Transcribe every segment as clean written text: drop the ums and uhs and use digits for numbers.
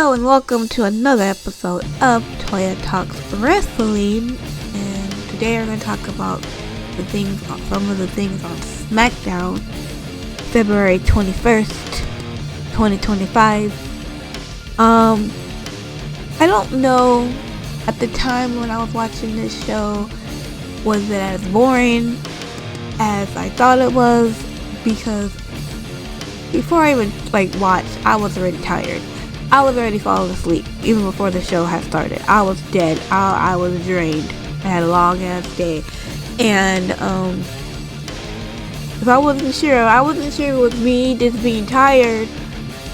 Hello and welcome to another episode of Toya Talks Wrestling, and today we're going to talk about some of the things on SmackDown, February 21st, 2025. I don't know, at the time when I was watching this show, was it as boring as I thought it was? Because before I even watched, I was already tired. I was already falling asleep even before the show had started. I was dead. I was drained. I had a long ass day, and if I wasn't sure if it was me just being tired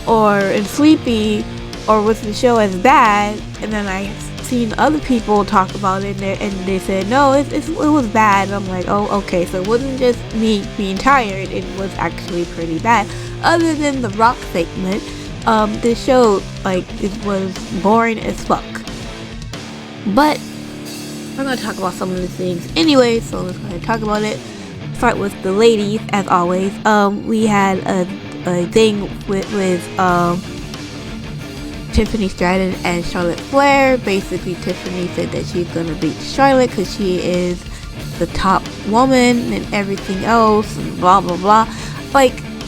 and sleepy, or was the show as bad. And then I seen other people talk about it, and they said no, it was bad. And I'm like, oh, okay, so it wasn't just me being tired. It was actually pretty bad. Other than the Rock segment, this show, it was boring as fuck. But we're gonna talk about some of the things anyway, so let's go ahead and talk about it. Start with the ladies, as always. We had a thing with Tiffany Stratton and Charlotte Flair. Basically, Tiffany said that she's gonna beat Charlotte because she is the top woman and everything else, and blah blah blah.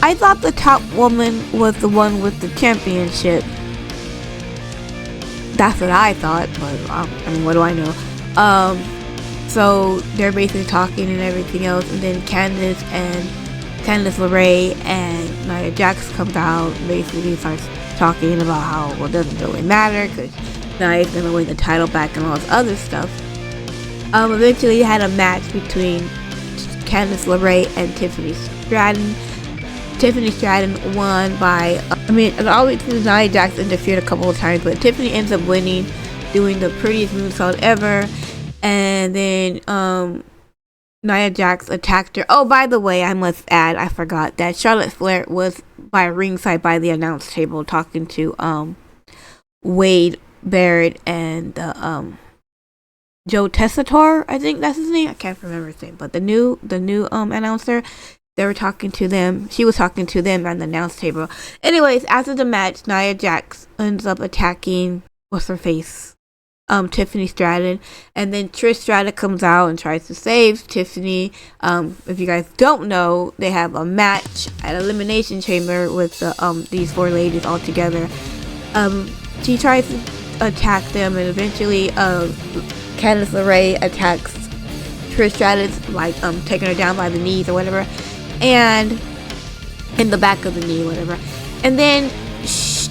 I thought the top woman was the one with the championship. That's what I thought, but what do I know? So they're basically talking and everything else, and then Candice LeRae and Nia Jax comes out, basically starts talking about how it doesn't really matter because Nia's gonna win the title back and all this other stuff. Eventually, you had a match between Candice LeRae and Tiffany Stratton. Tiffany Stratton won by, obviously Nia Jax interfered a couple of times, but Tiffany ends up winning, doing the prettiest moonsault ever. And then Nia Jax attacked her. Oh, by the way, I must add, I forgot that Charlotte Flair was by ringside by the announce table talking to Wade Barrett and Joe Tessitore, I think that's his name. I can't remember his name, but the new announcer. They were talking to them. She was talking to them at the announce table. Anyways, after the match, Nia Jax ends up attacking Tiffany Stratton, and then Trish Stratus comes out and tries to save Tiffany. If you guys don't know, they have a match at Elimination Chamber with these four ladies all together. She tries to attack them, and eventually Candice LeRae attacks Trish Stratus, taking her down by the knees or whatever, and in the back of the knee, whatever. And then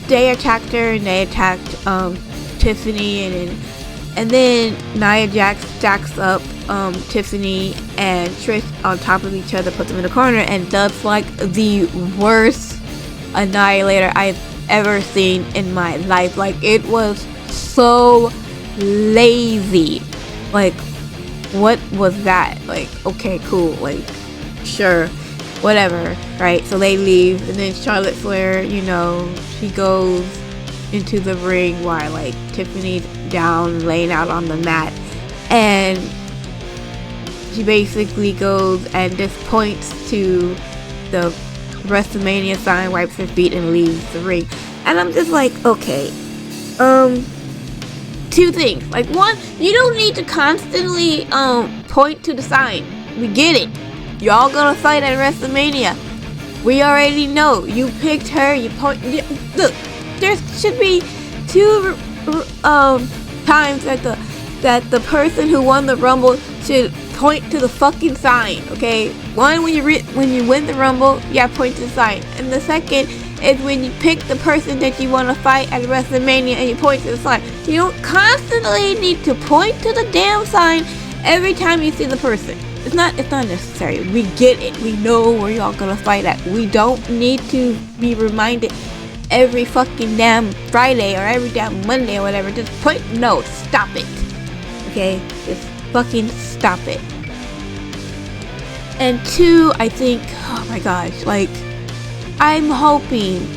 they attacked her, and they attacked Tiffany, and then Nia Jax stacks up Tiffany and Trish on top of each other, puts them in the corner, and does the worst annihilator I've ever seen in my life. It was so lazy. What was that? Okay, cool, sure, whatever, right? So they leave, and then Charlotte Flair, she goes into the ring while Tiffany's down, laying out on the mat, and she basically goes and just points to the WrestleMania sign, wipes her feet, and leaves the ring. And I'm just okay, two things. One, you don't need to constantly point to the sign. We get it. Y'all gonna fight at WrestleMania. We already know. You picked her. You point. Look, there should be two times that the person who won the Rumble should point to the fucking sign. Okay. One, when you win the Rumble, point to the sign, and the second is when you pick the person that you want to fight at WrestleMania and you point to the sign. You don't constantly need to point to the damn sign every time you see the person. It's not necessary. We get it. We know where y'all gonna fight at. We don't need to be reminded every fucking damn Friday or every damn Monday or whatever. Just no, stop it. Okay? Just fucking stop it. And two, I think, oh my gosh, I'm hoping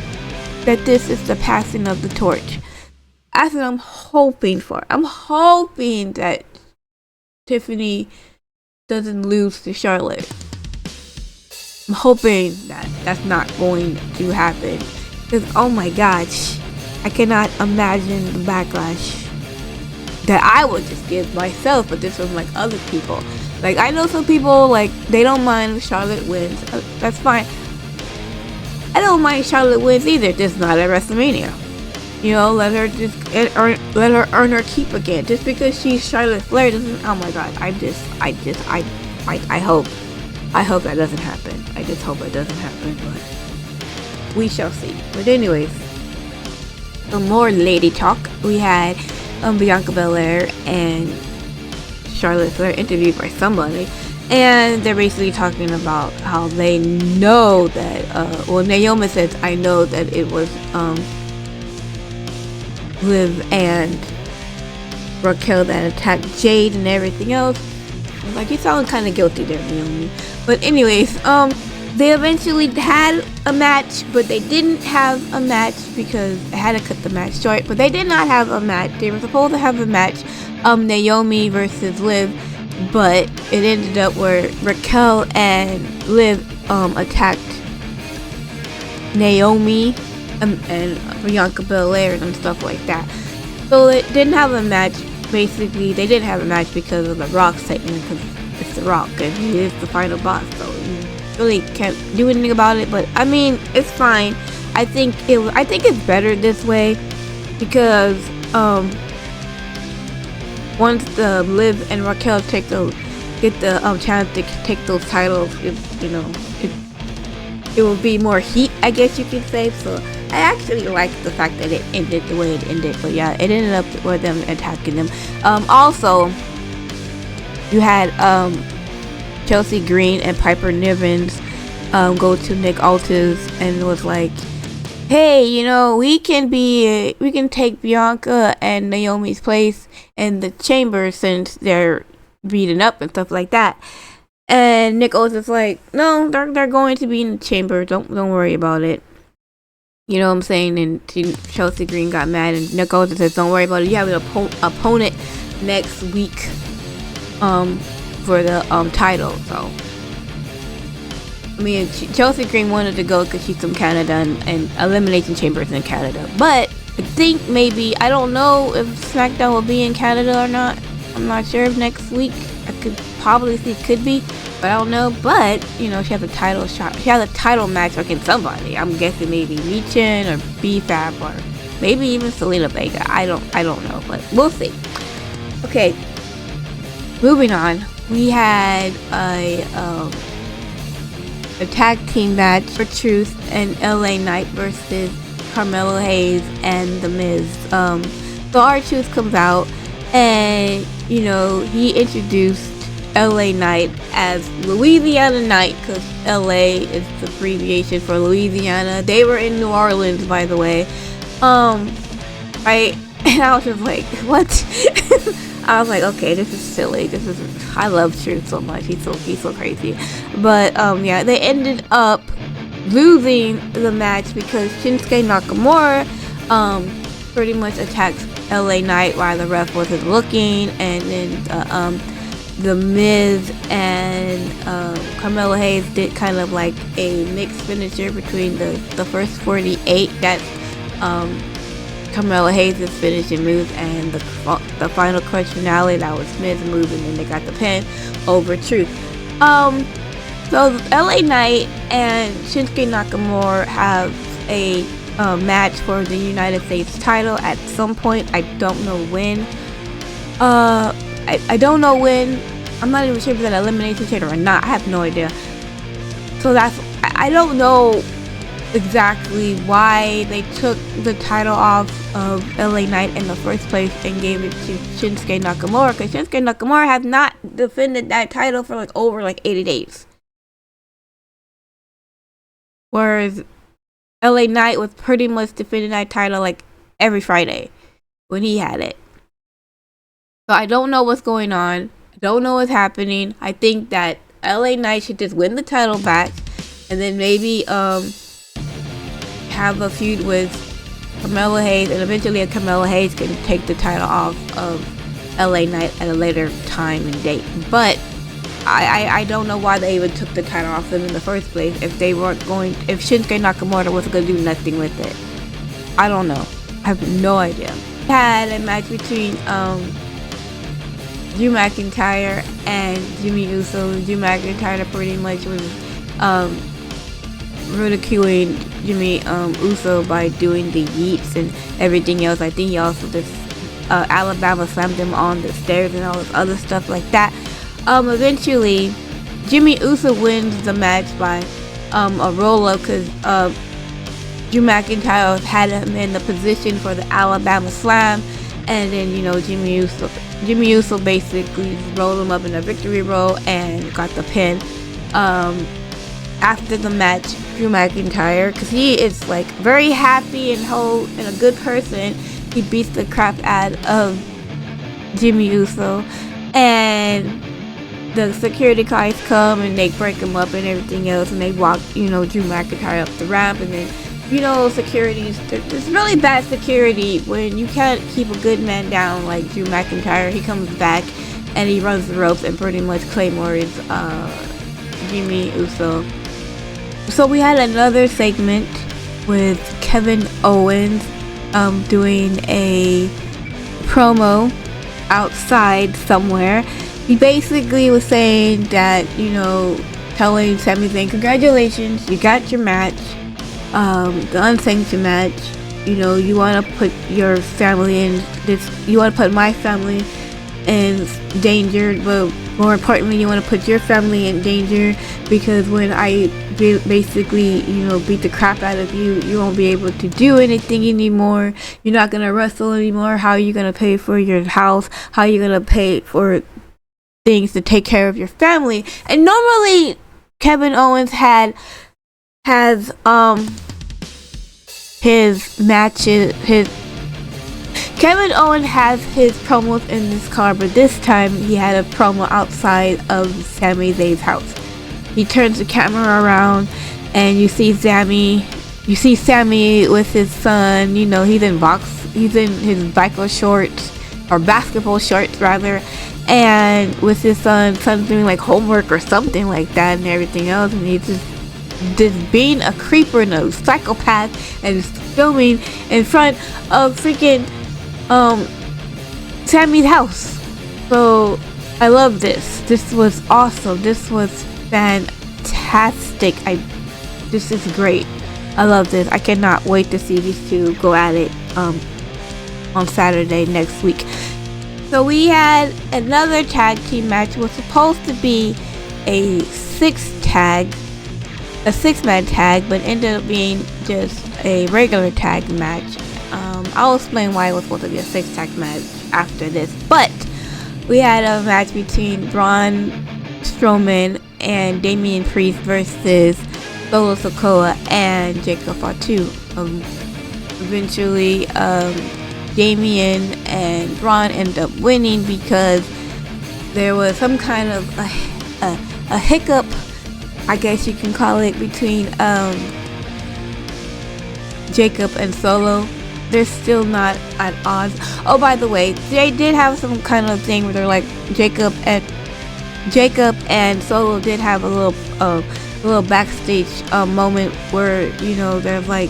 that this is the passing of the torch. That's what I'm hoping for. I'm hoping that Tiffany doesn't lose to Charlotte. I'm hoping that that's not going to happen. Because, oh my gosh, I cannot imagine the backlash that I would just give myself, but this from like other people. Like, I know some people, like, they don't mind if Charlotte wins. That's fine. I don't mind Charlotte wins either, just not at WrestleMania. You know, let her earn her keep again. Just because she's Charlotte Flair doesn't. Oh my God! I hope that doesn't happen. I just hope it doesn't happen, but we shall see. But anyways, some more lady talk. We had Bianca Belair and Charlotte Flair interviewed by somebody, and they're basically talking about how they know that. Naomi says, "I know that it was Liv and Raquel that attacked Jade and everything else." I was like, you sound kind of guilty there, Naomi. But anyways, they eventually had a match, but they didn't have a match because I had to cut the match short. But they did not have a match. They were supposed to have a match, Naomi versus Liv, but it ended up where Raquel and Liv attacked Naomi and Bianca Belair and stuff like that. So it didn't have a match. Basically, they didn't have a match because of the Rock's statement, because it's the Rock and he is the final boss. So you really can't do anything about it. But I mean, it's fine. I think it's better this way because once the Liv and Raquel get the chance to take those titles, it will be more heat, I guess you could say. So I actually like the fact that it ended the way it ended. But yeah, it ended up with them attacking them. Also, you had Chelsea Green and Piper Niven go to Nick Aldis and was like, hey, we can take Bianca and Naomi's place in the chamber since they're beaten up and stuff like that. And Nick Aldis is like, no, they're going to be in the chamber. Don't worry about it. You know what I'm saying? And Chelsea Green got mad, and Nick Aldis says, don't worry about it. You have an opponent next week for the title. So I mean, Chelsea Green wanted to go because she's from Canada and Elimination Chamber is in Canada. But I think maybe, I don't know if SmackDown will be in Canada or not. I'm not sure if next week. I could probably see it could be, but I don't know. But she has a title shot. She has a title match against somebody. I'm guessing maybe Michin or B-Fab or maybe even Selena Vega. I don't know, but we'll see. Okay, moving on. We had a tag team match for Truth and LA Knight versus Carmelo Hayes and The Miz. So R-Truth comes out and he introduced LA Knight as Louisiana Knight because LA is the abbreviation for Louisiana. They were in New Orleans, by the way. Right? And I was just like, what? I was like, okay, this is silly. I love Truth so much. He's so crazy. But yeah, they ended up losing the match because Shinsuke Nakamura pretty much attacked LA Knight while the ref wasn't looking, and then The Miz and Carmelo Hayes did kind of like a mixed finisher between the first 48. That's Carmelo Hayes' finishing move, and the final crush finale, that was Miz move, and then they got the pin over Truth. So LA Knight and Shinsuke Nakamura have a match for the United States title at some point. I don't know when. I don't know when. I'm not even sure if it's an elimination chamber or not. I have no idea. So I don't know exactly why they took the title off of LA Knight in the first place and gave it to Shinsuke Nakamura, because Shinsuke Nakamura has not defended that title for over 80 days. Whereas LA Knight was pretty much defending that title every Friday when he had it. So I don't know what's going on. I don't know what's happening. I think that LA Knight should just win the title back and then maybe have a feud with Carmelo Hayes, and eventually Carmelo Hayes can take the title off of LA Knight at a later time and date. But I don't know why they even took the title off them in the first place if Shinsuke Nakamura wasn't going to do nothing with it. I don't know. I have no idea. Had a match between Drew McIntyre and Jimmy Uso. Drew McIntyre pretty much was ridiculing Jimmy Uso by doing the yeets and everything else. I think he also just Alabama slammed him on the stairs and all this other stuff like that. Eventually, Jimmy Uso wins the match by a roll-up because Drew McIntyre had him in the position for the Alabama slam, and then Jimmy Uso basically rolled him up in a victory roll and got the pin. After the match, Drew McIntyre, because he is like very happy and a good person, he beats the crap out of Jimmy Uso, and the security guys come and they break him up and everything else, and they walk Drew McIntyre up the ramp, and then security's there's really bad security when you can't keep a good man down like Drew McIntyre. He comes back and he runs the ropes and pretty much claymores Jimmy Uso. So we had another segment with Kevin Owens doing a promo outside somewhere. He basically was saying that, telling Sami Zayn, congratulations, you got your match, the unsanctioned match. You want to put your family in this, you want to put my family in danger, but more importantly, you want to put your family in danger, because when I basically, beat the crap out of you, you won't be able to do anything anymore. You're not going to wrestle anymore. How are you going to pay for your house? How are you going to pay for things to take care of your family? And normally, Kevin Owens has his matches, Kevin Owens has his promos in this card, but this time he had a promo outside of Sami Zayn's house. He turns the camera around and you see Sami with his son. He's in his bicycle shorts, or basketball shorts rather, and with his son's doing like homework or something like that and everything else, and he's just being a creeper and a psychopath and filming in front of freaking Sammy's house. So I love this. This was awesome. This was fantastic. This is great. I love this. I cannot wait to see these two go at it on Saturday next week. So we had another tag team match. It was supposed to be a six-man tag, but ended up being just a regular tag match. I'll explain why it was supposed to be a six-tag match after this. But we had a match between Braun Strowman and Damian Priest versus Solo Sikoa and Jacob Fatu. Eventually, Damian and Braun ended up winning because there was some kind of a hiccup, I guess you can call it, between Jacob and Solo. They're still not at odds. Oh, by the way, they did have some kind of thing where they're like Jacob and Solo did have a little backstage moment where they're like,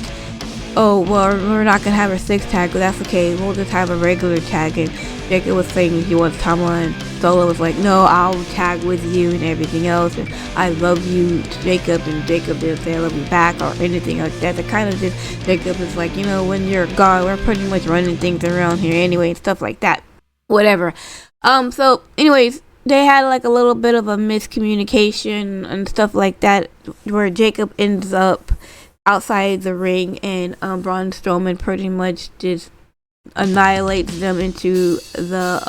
oh well, we're not gonna have a six tag, but that's okay. We'll just have a regular tag. And Jacob was saying he wants Tama, and Solo was like, no, I'll tag with you and everything else, and I love you, Jacob. And Jacob didn't say I love you back or anything like that. It kind of just, Jacob is like, when you're gone, we're pretty much running things around here anyway, and stuff like that. Whatever. So anyways, they had like a little bit of a miscommunication and stuff like that, where Jacob ends up outside the ring, and Braun Strowman pretty much just annihilates them into the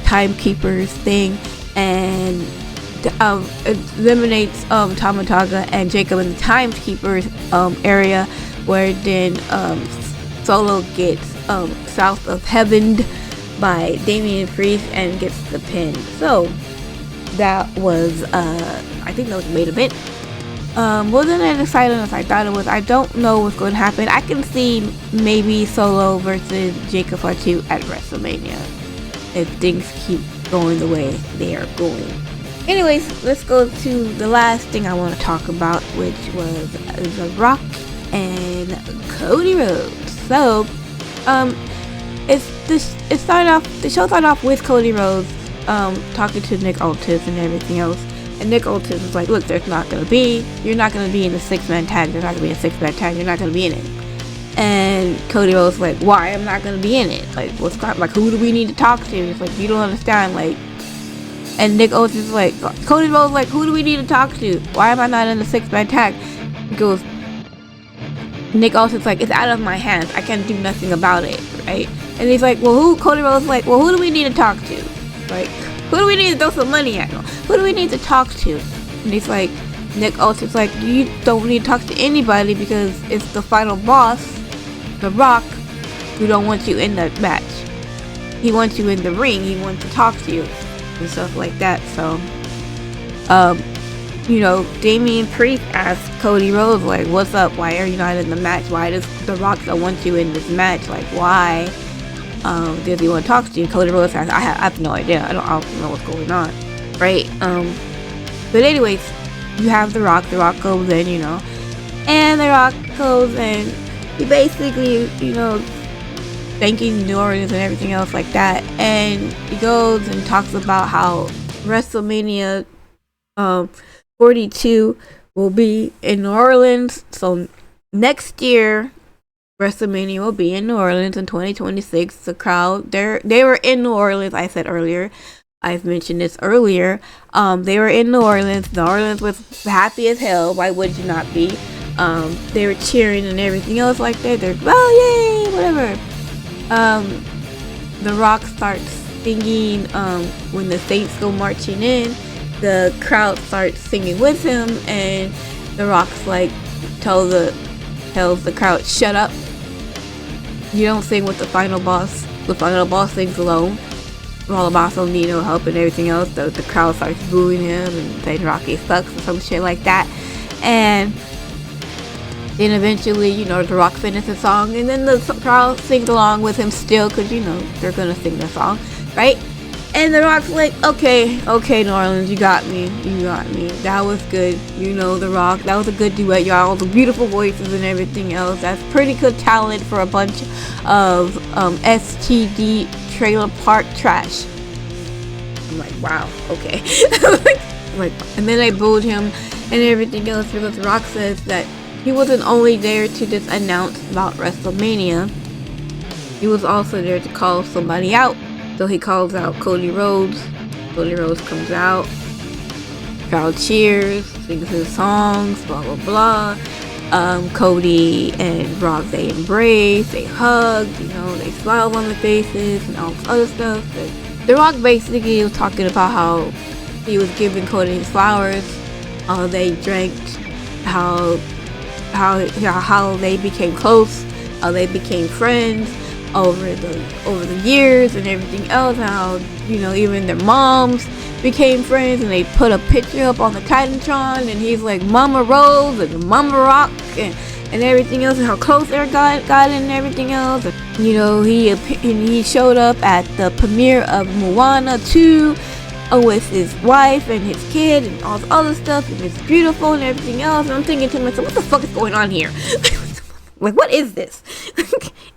timekeepers thing, and eliminates Tama Tonga and Jacob in the timekeepers area, where then Solo gets south of heavened by Damian Priest and gets the pin. So that was I think that was main event. Wasn't as exciting as I thought it was. I don't know what's going to happen. I can see maybe Solo versus Jacob Fatu at WrestleMania if things keep going the way they are going. Anyways, let's go to the last thing I want to talk about, which was The Rock and Cody Rhodes. So it started off, the show started off with Cody Rhodes talking to Nick Aldis and everything else. And Nick Aldis was like, look, you're not gonna be in the 6-man tag. There's not gonna be a 6-man tag. You're not gonna be in it. And Cody Rhodes was like, why? I'm not gonna be in it. Like, like, who do we need to talk to? It's like, you don't understand. Like, and Nick Aldis is like, Cody Rhodes like, who do we need to talk to? Why am I not in the 6-man tag? He goes, Nick Aldis is like, it's out of my hands. I can't do nothing about it, right? And he's like, well, Cody Rhodes is like, well, who do we need to talk to? Like, who do we need to throw some money at? Who do we need to talk to? And he's like, Nick Aldis like, you don't need to talk to anybody because it's the final boss, The Rock, who don't want you in the match. He wants you in the ring. He wants to talk to you and stuff like that. So, Damian Priest asked Cody Rhodes, like, what's up? Why are you not in the match? Why does The Rock not want you in this match? Like, why? Does he want to talk to you? Cody Rhodes says, I have no idea. I don't know what's going on, right? But anyways, you have The Rock. The Rock goes in, and The Rock goes and he basically, thanking New Orleans and everything else like that. And he goes and talks about how WrestleMania 42 will be in New Orleans. So next year, WrestleMania will be in New Orleans in 2026. The crowd, they were in New Orleans. I said earlier, I've mentioned this earlier. They were in New Orleans. New Orleans was happy as hell. Why would you not be? They were cheering and everything else like that. They're, oh yay, whatever. The Rock starts singing when the Saints go marching in. The crowd starts singing with him, and The Rock's like tells the crowd, shut up. You don't sing with the final boss. The final boss sings alone. All the boss don't need no help and everything else. The crowd starts booing him and saying Rocky sucks or some shit like that. And then eventually, The Rock finishes the song, and then the crowd sings along with him still, because, they're gonna sing the song, right? And The Rock's like, okay, New Orleans, you got me. That was good. The Rock, that was a good duet. Y'all, the beautiful voices and everything else. That's pretty good talent for a bunch of STD trailer park trash. I'm like, wow, okay. And then they booed him and everything else because The Rock says that he wasn't only there to just announce about WrestleMania. He was also there to call somebody out. So he calls out Cody Rhodes. Cody Rhodes comes out. Crowd cheers, sings his songs, blah blah blah. Cody and Rock, they embrace, they hug, they smile on their faces and all this other stuff. But The Rock basically was talking about how he was giving Cody his flowers, how they drank, how they became close, how they became friends over the years and everything else, how even their moms became friends, and they put a picture up on the Titantron, and he's like Mama Rose and Mama Rock and everything else, and how close they got and everything else. And, he showed up at the premiere of Moana 2 with his wife and his kid and all this other stuff, and it's beautiful and everything else. And I'm thinking to myself, what the fuck is going on here? Like, what is this?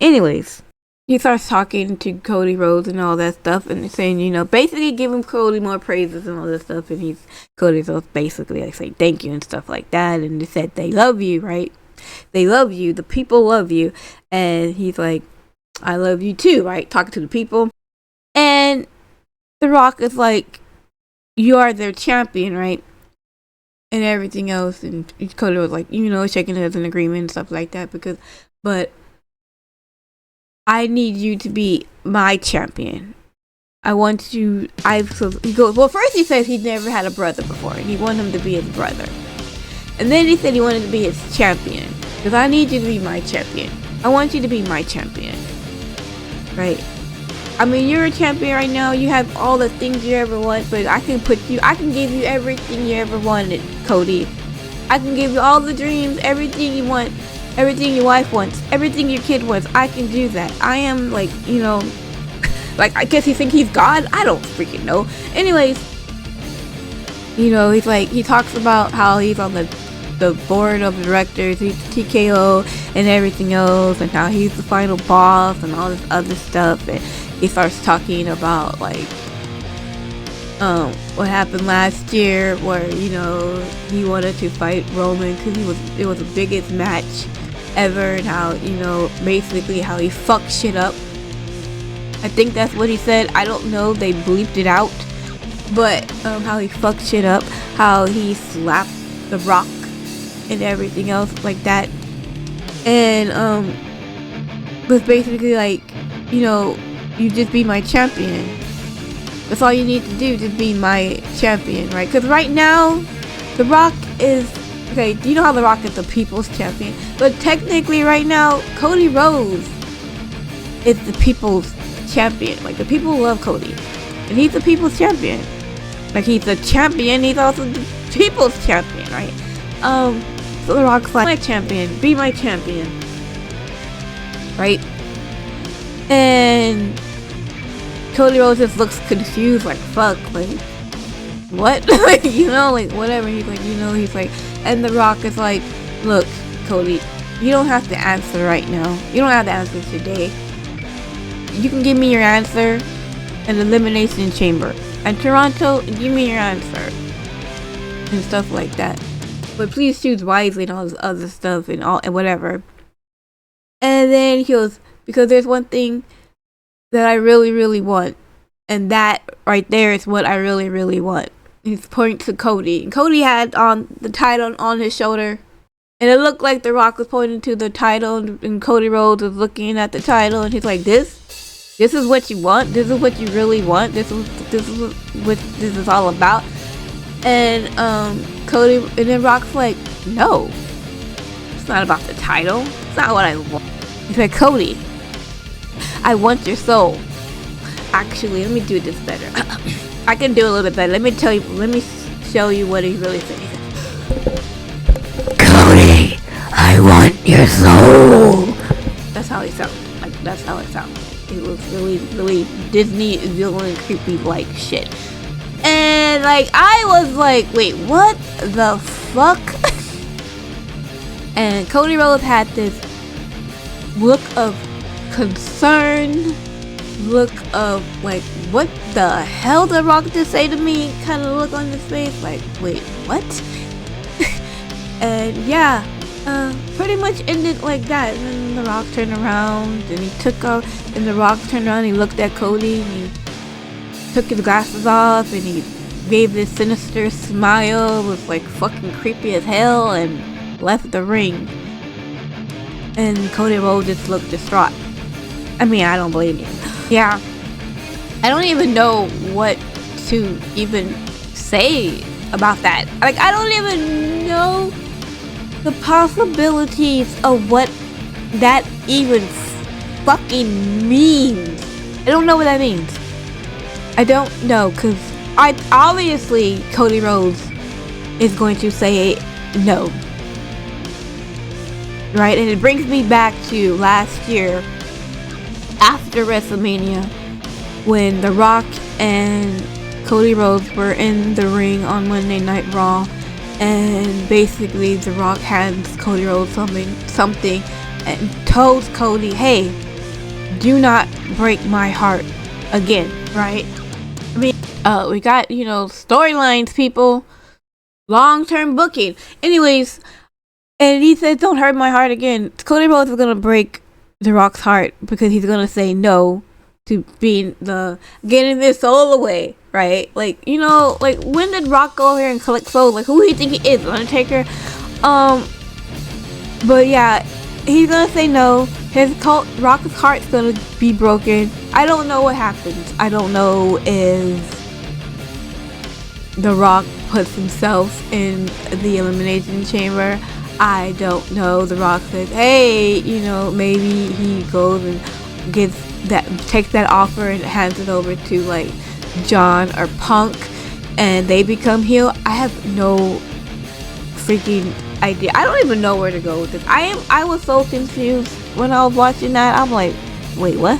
Anyways, he starts talking to Cody Rhodes and all that stuff, and saying, basically giving Cody more praises and all that stuff. And Cody's basically like saying thank you and stuff like that. And they said they love you, right? They love you. The people love you. And he's like, I love you too, right? Talking to the people. And The Rock is like, you are their champion, right? And everything else. And Cody was like, shaking his head in agreement and stuff like that. But I need you to be my champion. I want you. He goes, well, first he says he'd never had a brother before, and he wanted him to be his brother. And then he said he wanted to be his champion, because I need you to be my champion. I want you to be my champion, right? I mean, you're a champion right now. You have all the things you ever want, but I can give you everything you ever wanted, Cody. I can give you all the dreams, everything you want. Everything your wife wants, everything your kid wants, I can do that. I am like, like, I guess he thinks he's God? I don't freaking know. Anyways, he's like, he talks about how he's on the board of directors, he's TKO, and everything else, and how he's the final boss and all this other stuff. And he starts talking about like what happened last year, where he wanted to fight Roman because it was the biggest match ever, and how basically how he fucked shit up. I think that's what he said. I don't know, they bleeped it out, but how he fucked shit up, how he slapped The Rock and everything else like that, and was basically like, you just be my champion. That's all you need to do, just be my champion, right? Because right now, The Rock is, okay, you know how The Rock is the people's champion, but technically right now, Cody Rhodes is the people's champion. Like, the people love Cody, and he's the people's champion. Like, he's the champion, he's also the people's champion, right? So The Rock's like, my champion, be my champion, right? And Cody Rhodes just looks confused, like, fuck, like, what? Like, like, whatever. He's like, he's like, and The Rock is like, look, Cody, you don't have to answer right now. You don't have to answer today. You can give me your answer in the Elimination Chamber. And Toronto, give me your answer. And stuff like that. But please choose wisely and all this other stuff and whatever. And then he goes, because there's one thing that I really, really want. And that right there is what I really, really want. He's pointing to Cody. And Cody had on the title on his shoulder. And it looked like The Rock was pointing to the title. And Cody Rhodes was looking at the title. And he's like, this is what you want? This is what you really want? This is what this is all about? And Cody, and then Rock's like, no. It's not about the title. It's not what I want. He's like, Cody, I want your soul. Actually, let me do this better. I can do a little bit better. Let me show you what he really said. Cody, I want your soul. That's how he sounds. Like, that's how it sounds. It was really, really Disney villain creepy like shit. And like, I was like, wait, what the fuck? And Cody Rhodes had this look of concern, look of like, what the hell did Rock just say to me kind of look on his face, like, wait, what? And yeah, pretty much ended like that. And then The Rock turned around and he took off, and The Rock turned around and he looked at Cody and he took his glasses off and he gave this sinister smile, was like fucking creepy as hell, and left the ring. And Cody Rhodes just looked distraught. I mean, I don't blame you. Yeah. I don't even know what to even say about that. Like, I don't even know the possibilities of what that even fucking means. I don't know what that means. I don't know, because obviously Cody Rhodes is going to say no. Right? And it brings me back to last year after WrestleMania, when The Rock and Cody Rhodes were in the ring on Monday Night Raw, and basically The Rock hands Cody Rhodes something and tells Cody, hey, do not break my heart again, right? I mean, we got, storylines, people, long-term booking. Anyways, and he said, don't hurt my heart again. Cody Rhodes is gonna break The Rock's heart because he's gonna say no to being getting this soul away, right? Like, like, when did Rock go over here and collect souls? Like, who do you think he is, Undertaker? But yeah, he's gonna say no. Rock's heart's gonna be broken. I don't know what happens. I don't know if The Rock puts himself in the Elimination Chamber. I don't know. The Rock says, hey, maybe he goes and takes that offer and hands it over to like John or Punk, and they become heel. I have no freaking idea. I don't even know where to go with this. I was so confused when I was watching that. I'm like, wait, what?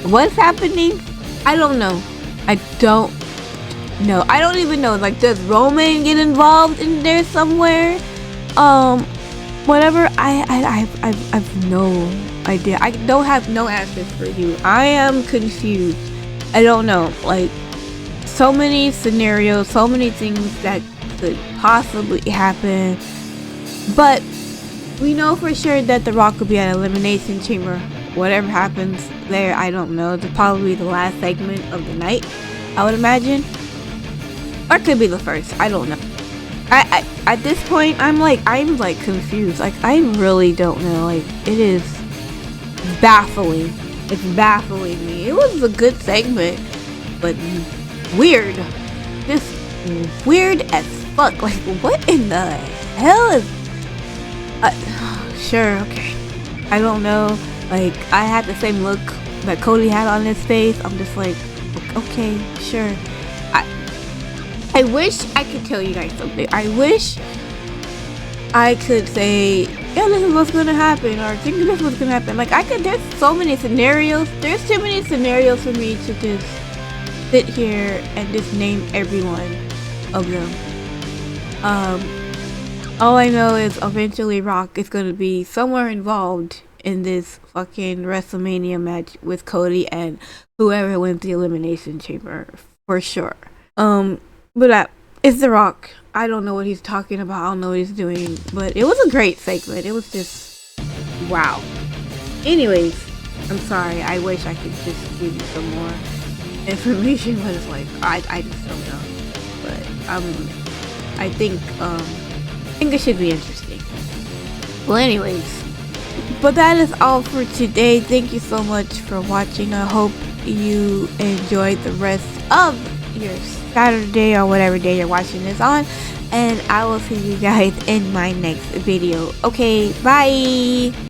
What's happening? I don't know. I don't know. I don't even know. Like, does Roman get involved in there somewhere? whatever. I've no idea. I don't have no answers for you. I am confused. I don't know. Like, so many scenarios, so many things that could possibly happen. But we know for sure that The Rock will be at Elimination Chamber. Whatever happens there, I don't know. It's probably the last segment of the night, I would imagine. Or it could be the first. I don't know. I at this point, I'm like confused. Like, I really don't know. Like, it is baffling. It's baffling me. It was a good segment, but weird. Just weird as fuck. Like, what in the hell is... sure, okay. I don't know. Like, I had the same look that Cody had on his face. I'm just like, okay, sure. I wish I could tell you guys something. I wish I could say, yeah, this is what's gonna happen, or I think this is what's gonna happen. Like, there's so many scenarios. There's too many scenarios for me to just sit here and just name every one of them. All I know is eventually Rock is gonna be somewhere involved in this fucking WrestleMania match with Cody and whoever wins the Elimination Chamber, for sure. But it's The Rock. I don't know what he's talking about. I don't know what he's doing. But it was a great segment. It was just wow. Anyways, I'm sorry. I wish I could just give you some more information, but it's like I just don't know. But I think it should be interesting. Well, anyways, but that is all for today. Thank you so much for watching. I hope you enjoyed the rest of your Saturday or whatever day you're watching this on, and I will see you guys in my next video. Okay, bye.